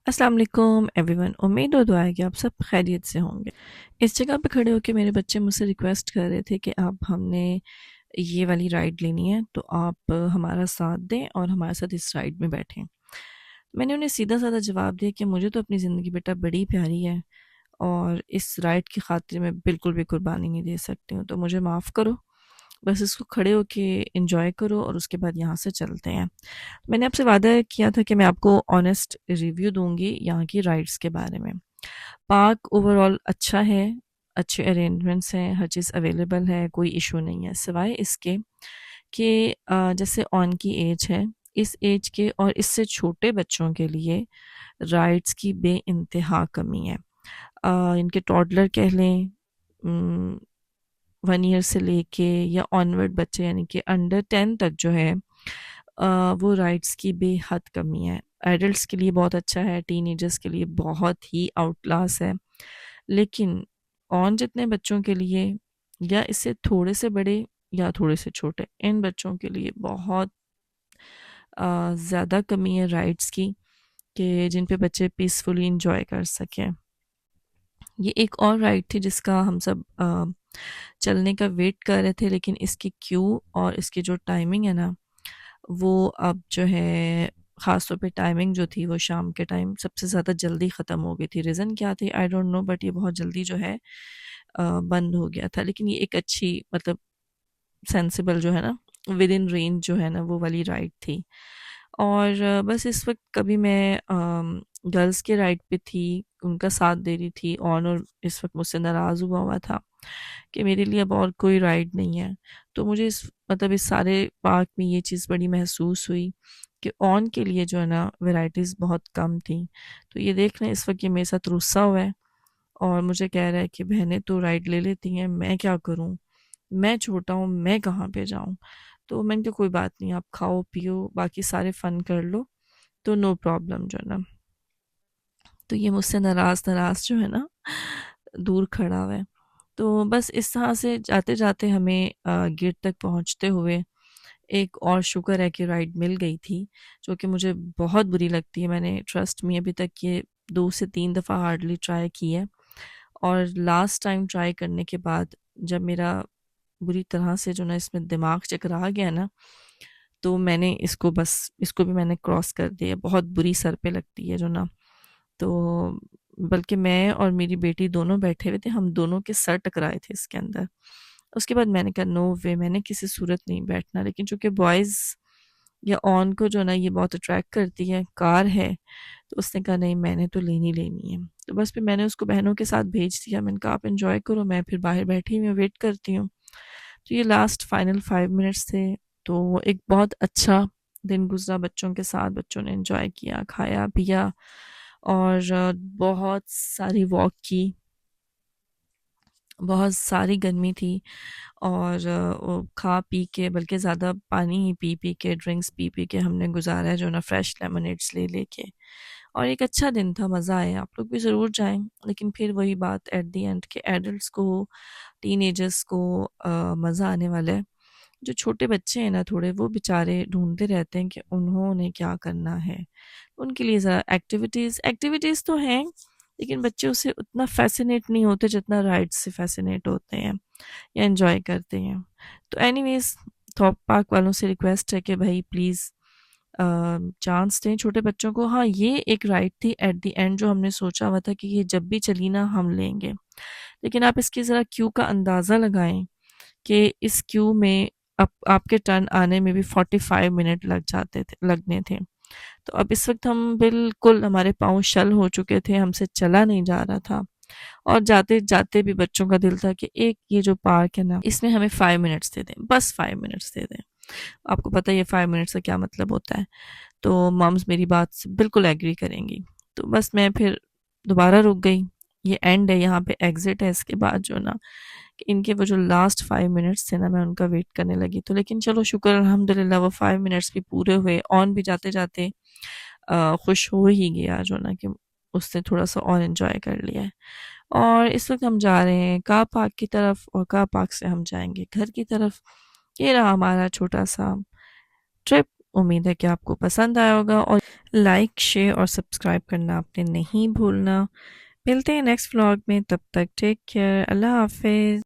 अस्सलाम वालेकुम एवरीवन। उम्मीद और दुआ है कि आप सब खैरियत से होंगे। इस जगह पे खड़े होकर मेरे बच्चे मुझसे रिक्वेस्ट कर रहे थे कि आप हमने ये वाली राइड लेनी है तो आप हमारा साथ दें और हमारे साथ इस राइड में बैठें। मैंने उन्हें सीधा साधा जवाब दिया कि मुझे तो अपनी ज़िंदगी बेटा बड़ी प्यारी है और इस राइड की खातिर मैं बिल्कुल भी कुर्बानी नहीं दे सकती हूँ, तो मुझे माफ़ करो। बस इसको खड़े होके एंजॉय करो और उसके बाद यहाँ से चलते हैं। मैंने आपसे वादा किया था कि मैं आपको ऑनेस्ट रिव्यू दूंगी यहाँ की राइड्स के बारे में। पार्क ओवरऑल अच्छा है, अच्छे अरेंजमेंट्स हैं, हर चीज़ अवेलेबल है, कोई इशू नहीं है सिवाय इसके कि जैसे ऑन की एज है, इस एज के और इससे छोटे बच्चों के लिए राइड्स की बेइंतहा कमी है। इनके टॉडलर कह लें, 1 ईयर से लेके या ऑनवर्ड बच्चे यानी कि अंडर 10 तक जो है वो राइट्स की बेहद कमी है। एडल्ट्स के लिए बहुत अच्छा है, टीनेजर्स के लिए बहुत ही आउट क्लास है, लेकिन ऑन जितने बच्चों के लिए या इससे थोड़े से बड़े या थोड़े से छोटे इन बच्चों के लिए बहुत ज़्यादा कमी है राइड्स की कि जिन पे बच्चे पीसफुली इंजॉय कर सकें। ये एक और राइड थी जिसका हम सब चलने का वेट कर रहे थे, लेकिन इसकी क्यू और इसकी जो टाइमिंग है ना, वो अब जो है ख़ास तौर पे टाइमिंग जो थी वो शाम के टाइम सबसे ज़्यादा जल्दी ख़त्म हो गई थी। रीज़न क्या थी आई डोंट नो, बट ये बहुत जल्दी जो है बंद हो गया था। लेकिन ये एक अच्छी मतलब सेंसिबल जो है ना, विद इन रेंज जो है ना वो वाली राइड थी। और बस इस वक्त कभी मैं गर्ल्स के राइड पे थी, उनका साथ दे रही थी और इस वक्त मुझसे नाराज़ हुआ हुआ था कि मेरे लिए अब और कोई राइड नहीं है। तो मुझे इस मतलब इस सारे पार्क में ये चीज़ बड़ी महसूस हुई कि ऑन के लिए जो है ना वैरायटीज़ बहुत कम थी। तो ये देख लें इस वक्त ये मेरे साथ रुस्सा हुआ है और मुझे कह रहा है कि बहनें तो राइड ले लेती हैं, मैं क्या करूं, मैं छोटा हूँ, मैं कहाँ पे जाऊँ। तो मैंने कहा कोई बात नहीं, आप खाओ पियो बाकी सारे फन कर लो, तो नो प्रॉब्लम जो है ना। तो ये मुझसे नाराज़ नाराज़ जो है ना दूर खड़ा हुआ है। तो बस इस तरह से जाते जाते हमें गेट तक पहुँचते हुए एक और शुक्र है कि राइड मिल गई थी, जो कि मुझे बहुत बुरी लगती है। मैंने ट्रस्ट में अभी तक ये 2 से 3 दफ़ा हार्डली ट्राई की है और लास्ट टाइम ट्राई करने के बाद जब मेरा बुरी तरह से जो ना इसमें दिमाग चकरा गया ना, तो मैंने इसको भी मैंने क्रॉस कर दिया। बहुत बुरी सर पे लगती है जो ना, तो बल्कि मैं और मेरी बेटी दोनों बैठे हुए थे, हम दोनों के सर टकराए थे इसके अंदर। उसके बाद मैंने कहा नो वे, मैंने किसी सूरत नहीं बैठना। लेकिन चूँकि बॉयज़ या ऑन को जो ना ये बहुत अट्रैक्ट करती है, कार है, तो उसने कहा नहीं मैंने तो लेनी लेनी है। तो बस फिर मैंने उसको बहनों के साथ भेज दिया। मैंने कहा आप एन्जॉय करो, मैं फिर बाहर बैठी हुई हूँ, वेट करती हूँ। तो ये लास्ट फाइनल 5 मिनट्स थे, तो एक बहुत अच्छा दिन गुज़रा बच्चों के साथ। बच्चों ने एन्जॉय किया, खाया पिया और बहुत सारी वॉक की। बहुत सारी गर्मी थी और वो खा पी के बल्कि ज़्यादा पानी ही पी पी के, ड्रिंक्स पी पी के हमने गुजारा है जो ना, फ्रेश लेमनेड्स ले लेके। और एक अच्छा दिन था, मज़ा आया। आप लोग भी ज़रूर जाएं। लेकिन फिर वही बात एट दी एंड के एडल्ट्स को, टीनेजर्स को मज़ा आने वाला है। जो छोटे बच्चे हैं ना थोड़े, वो बेचारे ढूंढते रहते हैं कि उन्होंने क्या करना है। उनके लिए ज़रा एक्टिविटीज़ एक्टिविटीज़ तो हैं, लेकिन बच्चे उससे उतना फैसिनेट नहीं होते जितना राइड्स से फैसिनेट होते हैं या एंजॉय करते हैं। तो एनीवेज, थॉप पार्क वालों से रिक्वेस्ट है कि भाई प्लीज़ चांस दें छोटे बच्चों को। हाँ, ये एक राइड थी एट द एंड जो हमने सोचा हुआ था कि ये जब भी चली ना हम लेंगे। लेकिन आप इसकी ज़रा क्यू का अंदाज़ा लगाएं कि इस क्यू में आपके टर्न आने में भी 45 मिनट लगने थे। तो अब इस वक्त हम बिल्कुल, हमारे पाँव शल हो चुके थे, हमसे चला नहीं जा रहा था और जाते जाते भी बच्चों का दिल था कि एक ये जो पार्क है ना, इसमें हमें 5 मिनट्स दे दें, बस 5 मिनट्स दे दें। आपको पता है ये 5 मिनट्स का क्या मतलब होता है। तो मम्स मेरी बात से बिल्कुल एग्री करेंगी। तो बस मैं फिर दोबारा रुक गई। ये एंड है, यहाँ पे एग्जिट है। इसके बाद जो ना कि इनके वो जो लास्ट 5 मिनट्स थे ना, मैं उनका वेट करने लगी। तो लेकिन चलो शुक्र अल्हम्दुलिल्लाह वो 5 मिनट्स भी पूरे हुए। ऑन भी जाते जाते खुश हो ही गया जो ना कि उसने थोड़ा सा और इन्जॉय कर लिया है। और इस वक्त हम जा रहे हैं कार पार्क की तरफ और कार पार्क से हम जाएंगे घर की तरफ। ये रहा हमारा छोटा सा ट्रिप। उम्मीद है कि आपको पसंद आया होगा और लाइक शेयर और सब्सक्राइब करना आपने नहीं भूलना। मिलते हैं नेक्स्ट व्लॉग में, तब तक टेक केयर, अल्लाह हाफिज़।